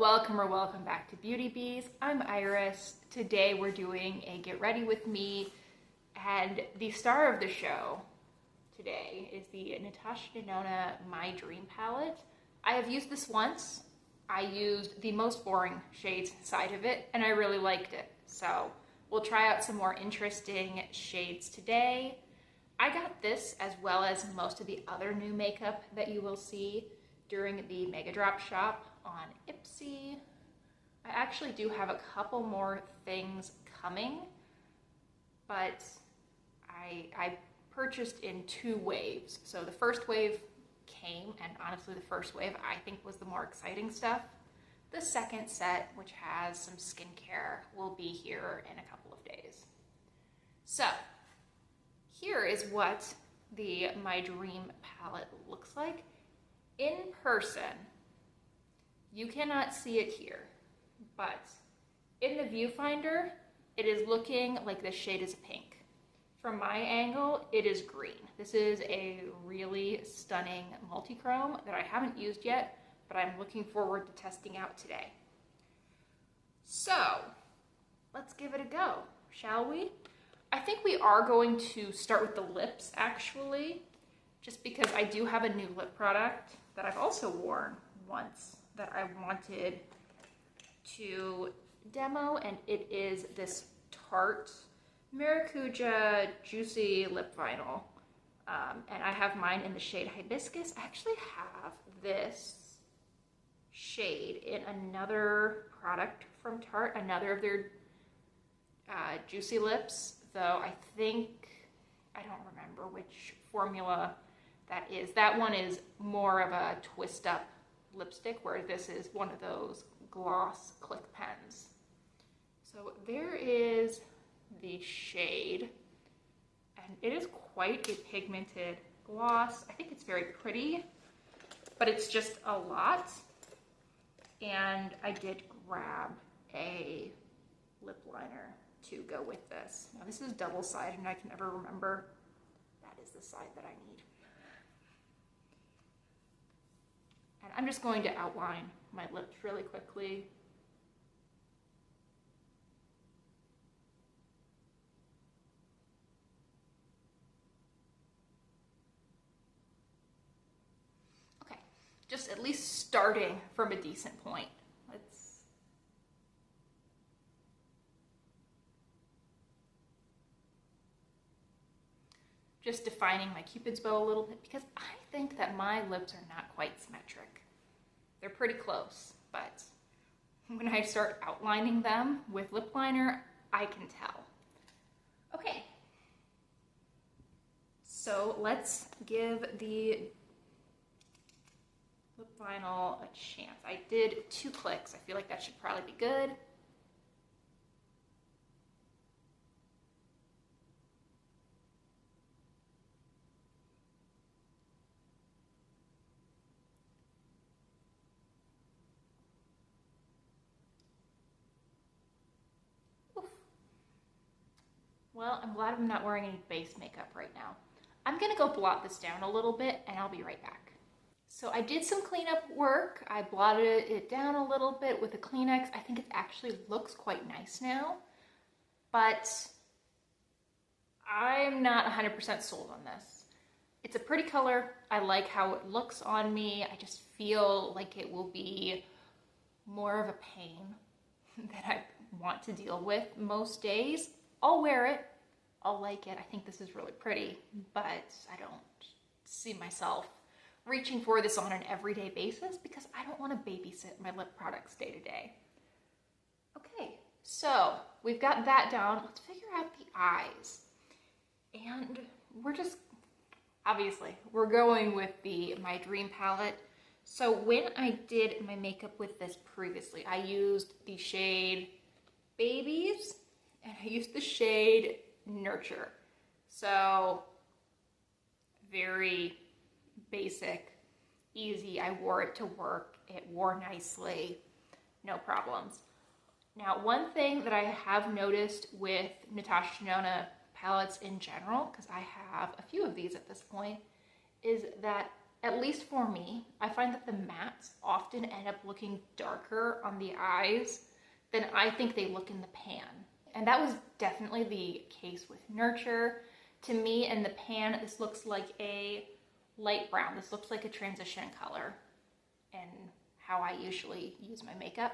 Welcome back to Beauty Bees. I'm Iris. Today we're doing a get ready with me, and the star of the show today is the Natasha Denona My Dream palette. I have used this once. I used the most boring shades inside of it, and I really liked it. So we'll try out some more interesting shades today. I got this as well as most of the other new makeup that you will see during the Mega Drop shop on Ipsy. I actually do have a couple more things coming, but I purchased in 2 waves. So the first wave came, and honestly the first wave I think was the more exciting stuff. The second set, which has some skincare, will be here in a couple of days. So here is what the My Dream palette looks like. In person, you cannot see it here, but in the viewfinder, it is looking like this shade is pink. From my angle, it is green. This is a really stunning multi-chrome that I haven't used yet, but I'm looking forward to testing out today. So, let's give it a go, shall we? I think we are going to start with the lips, actually, just because I do have a new lip product that I've also worn once that I wanted to demo, and it is this Tarte Maracuja Juicy Lip Vinyl. And I have mine in the shade Hibiscus. I actually have this shade in another product from Tarte, another of their Juicy Lips, though I don't remember which formula that is. That one is more of a twist up lipstick, where this is one of those gloss click pens. So there is the shade, and it is quite a pigmented gloss. I think it's very pretty, but it's just a lot. And I did grab a lip liner to go with this. Now this is double-sided, and I can never remember. That is the side that I need. And I'm just going to outline my lips really quickly. Okay, just at least starting from a decent point. Just defining my Cupid's bow a little bit, because I think that my lips are not quite symmetric. They're pretty close, but when I start outlining them with lip liner, I can tell. Okay, so let's give the lip vinyl a chance. I did 2 clicks. I feel like that should probably be good. Well, I'm glad I'm not wearing any base makeup right now. I'm gonna go blot this down a little bit, and I'll be right back. So I did some cleanup work. I blotted it down a little bit with a Kleenex. I think it actually looks quite nice now, but I'm not 100% sold on this. It's a pretty color. I like how it looks on me. I just feel like it will be more of a pain that I want to deal with most days. I'll wear it, I'll like it. I think this is really pretty, but I don't see myself reaching for this on an everyday basis because I don't want to babysit my lip products day to day. Okay, so we've got that down. Let's figure out the eyes. And obviously, we're going with the My Dream palette. So when I did my makeup with this previously, I used the shade Babies, and I used the shade Nurture. So very basic, easy. I wore it to work. It wore nicely, no problems. Now, one thing that I have noticed with Natasha Denona palettes in general, because I have a few of these at this point, is that at least for me, I find that the mattes often end up looking darker on the eyes than I think they look in the pan. And that was definitely the case with Nurture. To me, in the pan, this looks like a light brown. This looks like a transition color in how I usually use my makeup.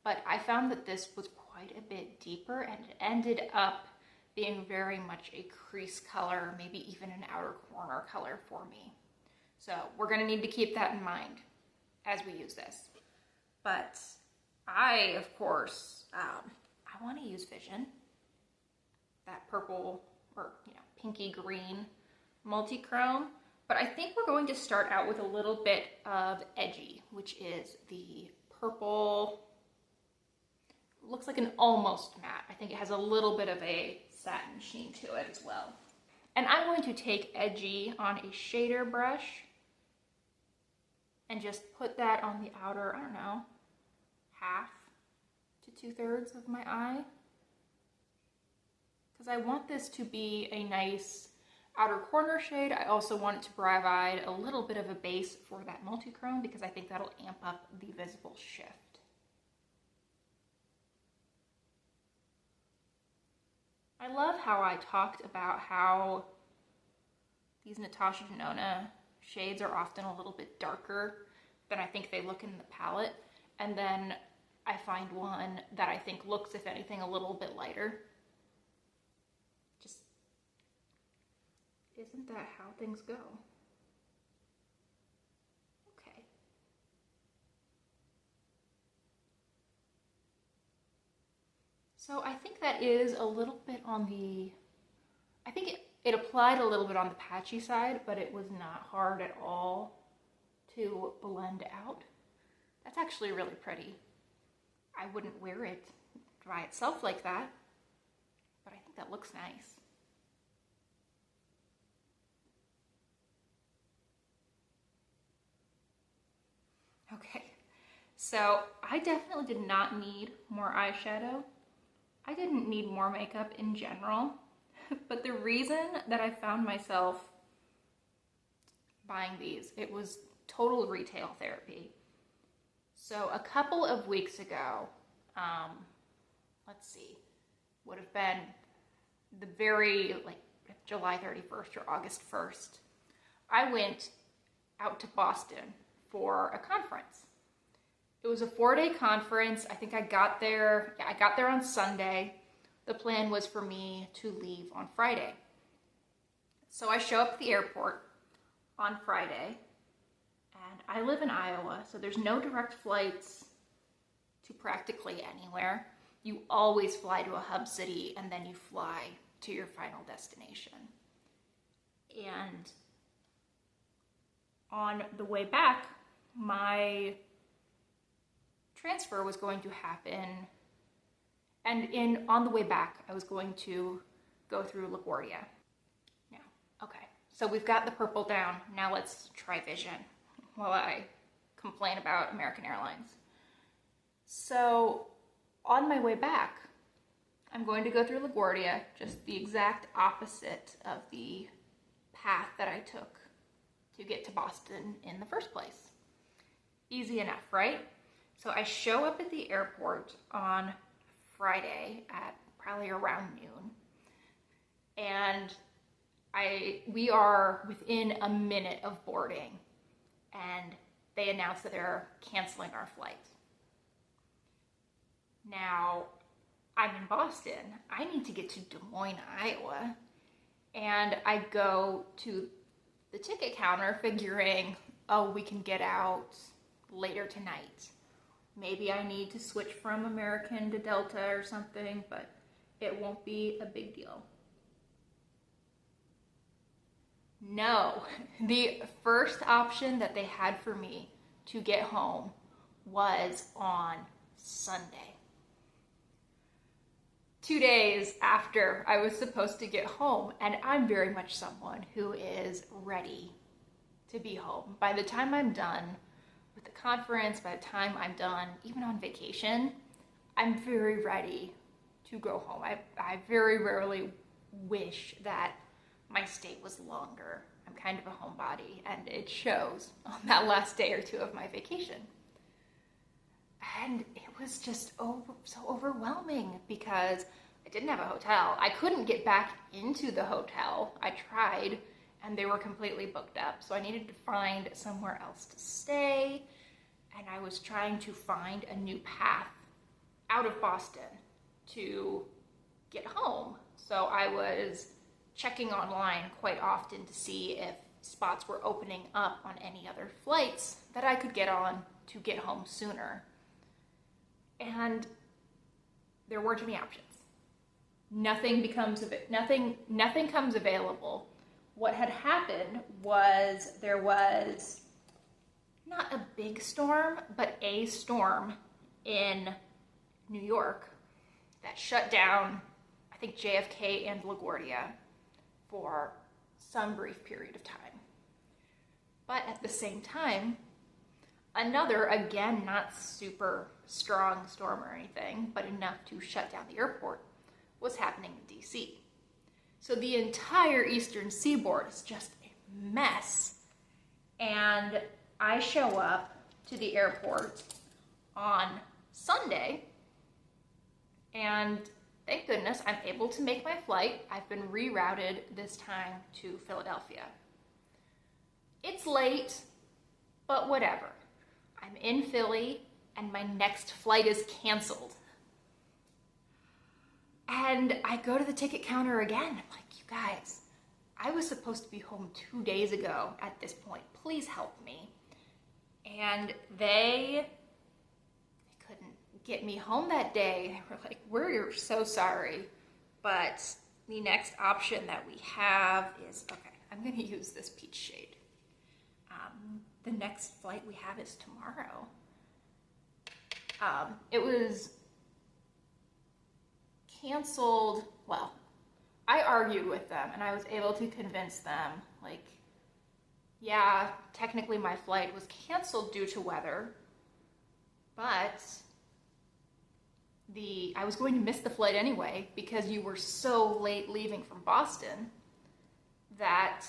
But I found that this was quite a bit deeper, and it ended up being very much a crease color, maybe even an outer corner color for me. So we're gonna need to keep that in mind as we use this. But I, of course, I wanna use Vision, that purple or pinky green multi-chrome. But I think we're going to start out with a little bit of Edgy, which is the purple, looks like an almost matte. I think it has a little bit of a satin sheen to it as well. And I'm going to take Edgy on a shader brush and just put that on the outer, I don't know, half to 2/3 of my eye. Because I want this to be a nice outer corner shade. I also want it to provide a little bit of a base for that multi-chrome because I think that'll amp up the visible shift. I love how I talked about how these Natasha Denona shades are often a little bit darker than I think they look in the palette. And then I find one that I think looks, if anything, a little bit lighter. Just, isn't that how things go? Okay. So I think that is a little bit on the, I think it applied a little bit on the patchy side, but it was not hard at all to blend out. That's actually really pretty. I wouldn't wear it by itself like that, but I think that looks nice. Okay, so I definitely did not need more eyeshadow. I didn't need more makeup in general, but the reason that I found myself buying these, it was total retail therapy. So a couple of weeks ago, let's see, would have been the very, July 31st or August 1st, I went out to Boston for a conference. It was a 4-day conference. I think I got there on Sunday. The plan was for me to leave on Friday. So I show up at the airport on Friday, and I live in Iowa, so there's no direct flights to practically anywhere. You always fly to a hub city, and then you fly to your final destination. And on the way back, my transfer was going to happen, and on the way back, I was going to go through LaGuardia. Yeah, okay. So we've got the purple down. Now let's try Vision while I complain about American Airlines. So on my way back, I'm going to go through LaGuardia, just the exact opposite of the path that I took to get to Boston in the first place. Easy enough, right? So I show up at the airport on Friday at probably around noon, and we are within a minute of boarding, and they announce that they're canceling our flight. Now, I'm in Boston. I need to get to Des Moines, Iowa, and I go to the ticket counter figuring, oh, we can get out later tonight. Maybe I need to switch from American to Delta or something, but it won't be a big deal. No, the first option that they had for me to get home was on Sunday. 2 days after I was supposed to get home, and I'm very much someone who is ready to be home. By the time I'm done with the conference, by the time I'm done, even on vacation, I'm very ready to go home. I very rarely wish that my stay was longer. I'm kind of a homebody, and it shows on that last day or two of my vacation. And it was just so overwhelming because I didn't have a hotel. I couldn't get back into the hotel. I tried, and they were completely booked up. So I needed to find somewhere else to stay, and I was trying to find a new path out of Boston to get home. So I was checking online quite often to see if spots were opening up on any other flights that I could get on to get home sooner. And there weren't any options. Nothing comes available. What had happened was there was not a big storm, but a storm in New York that shut down, I think, JFK and LaGuardia for some brief period of time. But at the same time, another, again, not super strong storm or anything, but enough to shut down the airport, was happening in DC. So the entire eastern seaboard is just a mess. And I show up to the airport on Sunday, and thank goodness I'm able to make my flight. I've been rerouted this time to Philadelphia. It's late, but whatever. I'm in Philly, and my next flight is canceled. And I go to the ticket counter again. I'm like, you guys, I was supposed to be home 2 days ago at this point. Please help me. And they couldn't get me home that day. They were like, we're so sorry, but the next option that we have is, okay, I'm going to use this peach shade. The next flight we have is tomorrow. It was canceled. Well, I argued with them, and I was able to convince them, like, yeah, technically my flight was canceled due to weather, but I was going to miss the flight anyway because you were so late leaving from Boston that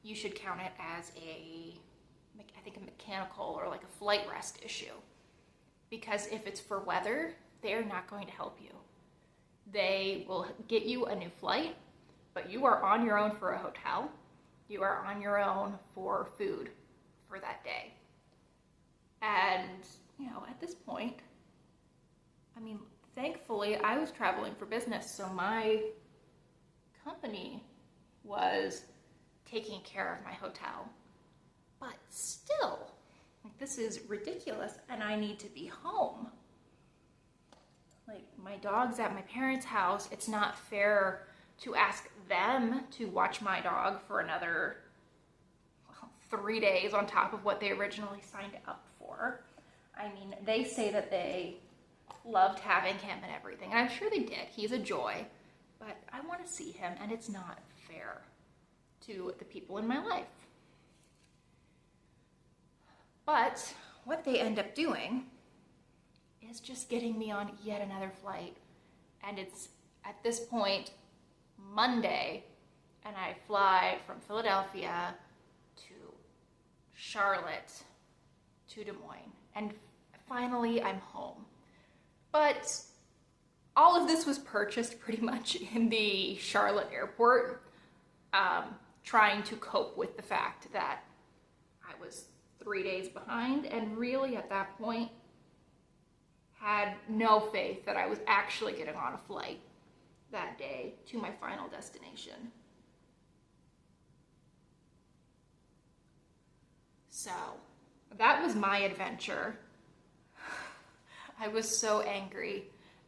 you should count it as a mechanical or like a flight rest issue. Because if it's for weather, they're not going to help you. They will get you a new flight, but you are on your own for a hotel. You are on your own for food for that day. And, at this point, thankfully I was traveling for business, so my company was taking care of my hotel. But still, this is ridiculous, and I need to be home. Like, my dog's at my parents' house. It's not fair to ask them to watch my dog for another 3 days on top of what they originally signed up for. They say that they loved having him and everything, and I'm sure they did. He's a joy, but I want to see him, and it's not fair to the people in my life. But what they end up doing is just getting me on yet another flight. And it's, at this point, Monday, and I fly from Philadelphia to Charlotte to Des Moines. And finally, I'm home. But all of this was purchased pretty much in the Charlotte airport, trying to cope with the fact that I was 3 days behind, and really at that point had no faith that I was actually getting on a flight that day to my final destination. So that was my adventure. I was so angry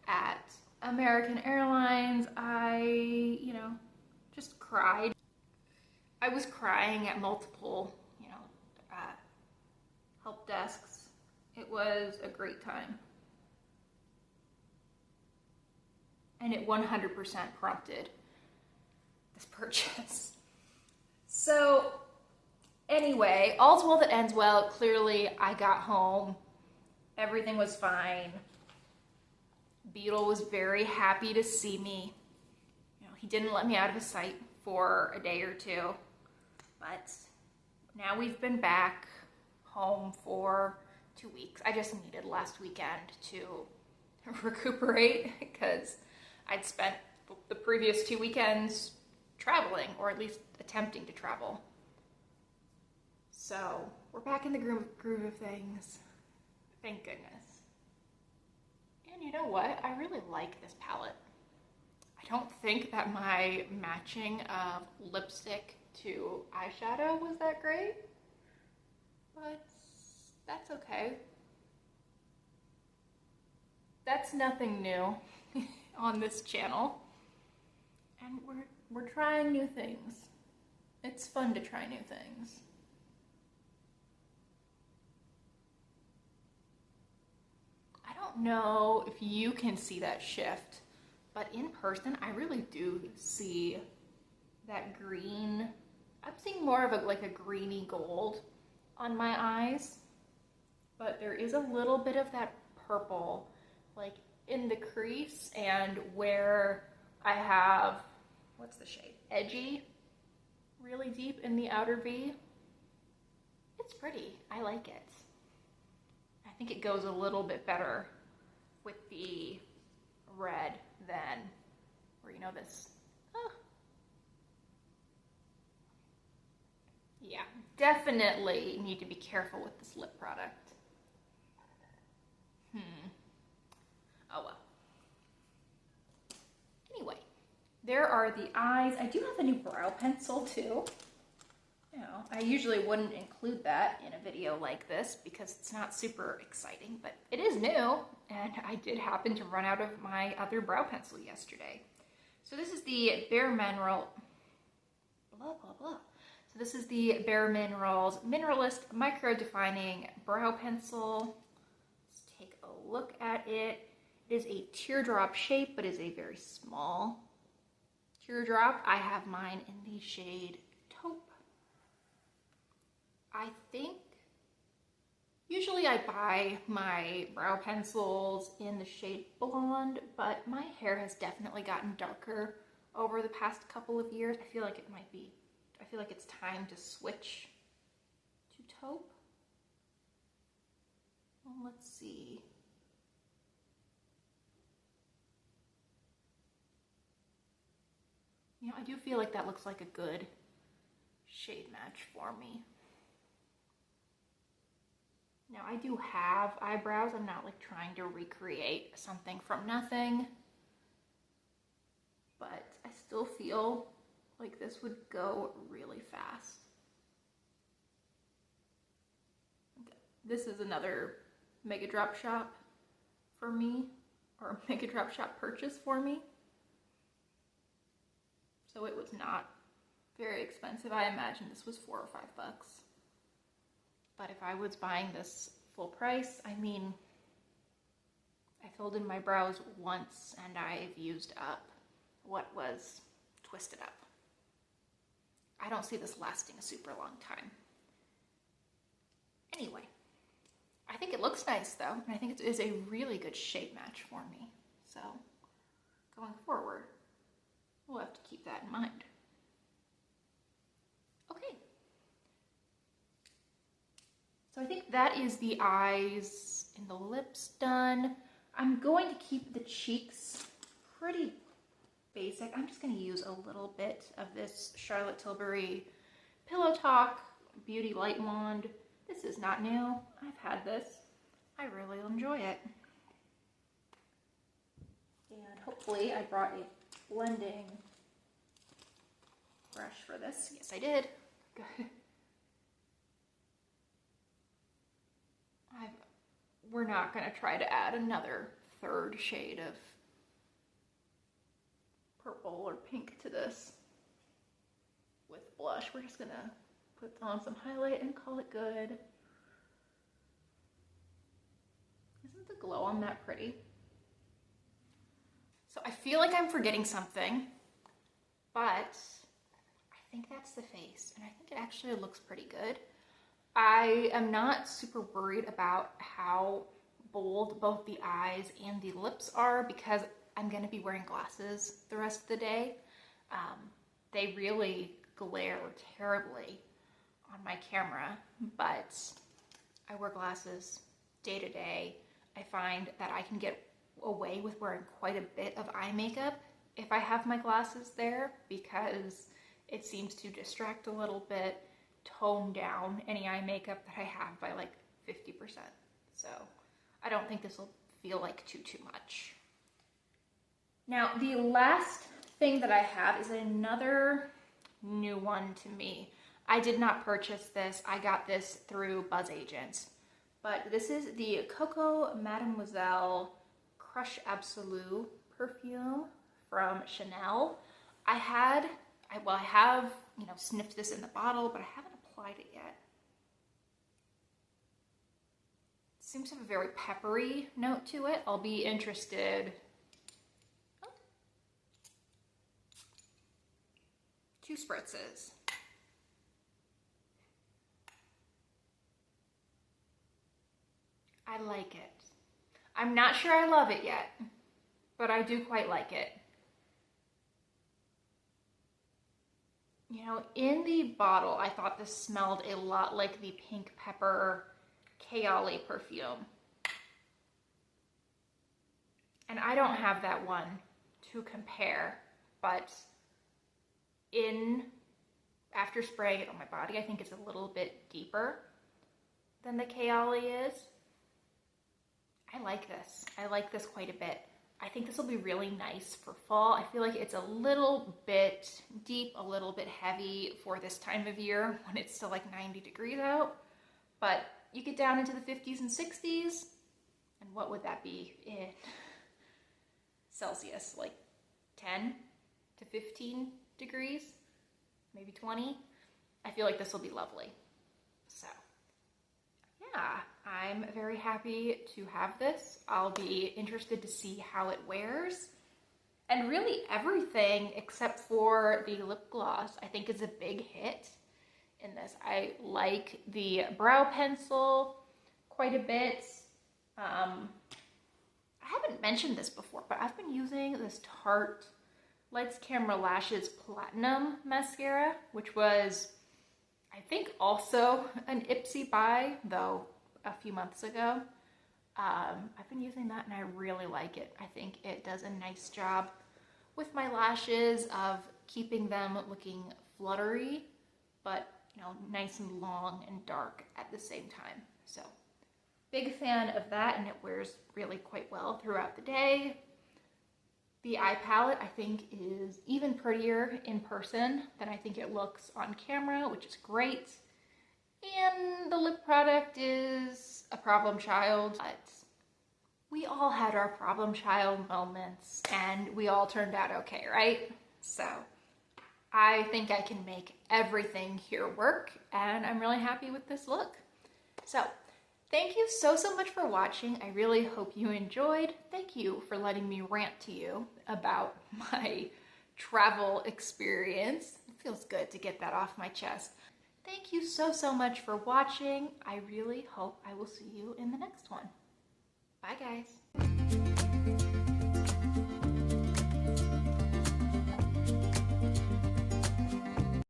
at American Airlines. I, just cried. I was crying at multiple help desks. It was a great time. And it 100% prompted this purchase. So anyway, all's well that ends well. Clearly, I got home. Everything was fine. Beetle was very happy to see me. He didn't let me out of his sight for a day or two. But now we've been back home for 2 weeks. I just needed last weekend to recuperate because I'd spent the previous 2 weekends traveling, or at least attempting to travel. So we're back in the groove of things. Thank goodness. And you know what? I really like this palette. I don't think that my matching of lipstick to eyeshadow was that great, but that's okay. That's nothing new on this channel. And we're trying new things. It's fun to try new things. I don't know if you can see that shift, but in person, I really do see that green. I'm seeing more of like a greeny gold on my eyes, but there is a little bit of that purple, like in the crease and where I have, what's the shade? Edgy, really deep in the outer V. It's pretty. I like it. I think it goes a little bit better with the red than, or you know, this. Yeah, definitely need to be careful with this lip product. Oh well. Anyway, there are the eyes. I do have a new brow pencil too. You know, I usually wouldn't include that in a video like this because it's not super exciting, but it is new, and I did happen to run out of my other brow pencil yesterday. So this is the Bare Mineral, blah, blah, blah. So this is the Bare Minerals Mineralist Micro Defining Brow Pencil. Let's take a look at it. It is a teardrop shape, but is a very small teardrop. I have mine in the shade Taupe. I think usually I buy my brow pencils in the shade Blonde, but my hair has definitely gotten darker over the past couple of years. I feel like it's time to switch to Taupe. Well, let's see. You know, I do feel like that looks like a good shade match for me. Now, I do have eyebrows. I'm not like trying to recreate something from nothing, but I still feel like this would go really fast. Okay. This is another Mega Drop Shop for me, or Mega Drop Shop purchase for me. So it was not very expensive. I imagine this was $4 or $5. But if I was buying this full price, I mean, I filled in my brows once and I've used up what was twisted up. I don't see this lasting a super long time. Anyway, I think it looks nice though, and I think it is a really good shade match for me. So, going forward, we'll have to keep that in mind. Okay. So I think that is the eyes and the lips done. I'm going to keep the cheeks pretty basic. I'm just going to use a little bit of this Charlotte Tilbury Pillow Talk Beauty Light Wand. This is not new. I've had this. I really enjoy it. And hopefully I brought a blending brush for this. Yes, I did. Good. We're not going to try to add another third shade of purple or pink to this with blush. We're just going to put on some highlight and call it good. Isn't the glow on that pretty? So I feel like I'm forgetting something, but I think that's the face, and I think it actually looks pretty good. I am not super worried about how bold both the eyes and the lips are because I'm going to be wearing glasses the rest of the day. They really glare terribly on my camera, but I wear glasses day to day. I find that I can get away with wearing quite a bit of eye makeup if I have my glasses there, because it seems to distract a little bit, tone down any eye makeup that I have by like 50%. So I don't think this will feel like too much. Now, the last thing that I have is another new one to me. I did not purchase this. I got this through Buzz Agents. But this is the Coco Mademoiselle Crush Absolu perfume from Chanel. I have, sniffed this in the bottle, but I haven't applied it yet. It seems to have a very peppery note to it. I'll be interested. 2 spritzes. I like it. I'm not sure I love it yet, but I do quite like it. You know, in the bottle, I thought this smelled a lot like the Pink Pepper Kayali perfume. And I don't have that one to compare, but after spraying it on my body, I think it's a little bit deeper than the Kayali is. I like this. I like this quite a bit. I think this will be really nice for fall. I feel like it's a little bit deep, a little bit heavy for this time of year when it's still like 90 degrees out. But you get down into the 50s and 60s, and what would that be in Celsius? Like 10 to 15 degrees, maybe 20. I feel like this will be lovely. So yeah, I'm very happy to have this. I'll be interested to see how it wears. And really everything except for the lip gloss I think is a big hit in this. I like the brow pencil quite a bit. I haven't mentioned this before, but I've been using this Tarte Lights Camera Lashes Platinum Mascara, which was, I think, also an Ipsy buy, though a few months ago. I've been using that and I really like it. I think it does a nice job with my lashes of keeping them looking fluttery, but nice and long and dark at the same time. So big fan of that, and it wears really quite well throughout the day. The eye palette I think is even prettier in person than I think it looks on camera, which is great. And the lip product is a problem child, but we all had our problem child moments and we all turned out okay, right? So I think I can make everything here work, and I'm really happy with this look. So thank you so much for watching. I really hope you enjoyed. Thank you for letting me rant to you about my travel experience. It feels good to get that off my chest. Thank you so much for watching. I really hope I will see you in the next one. Bye, guys.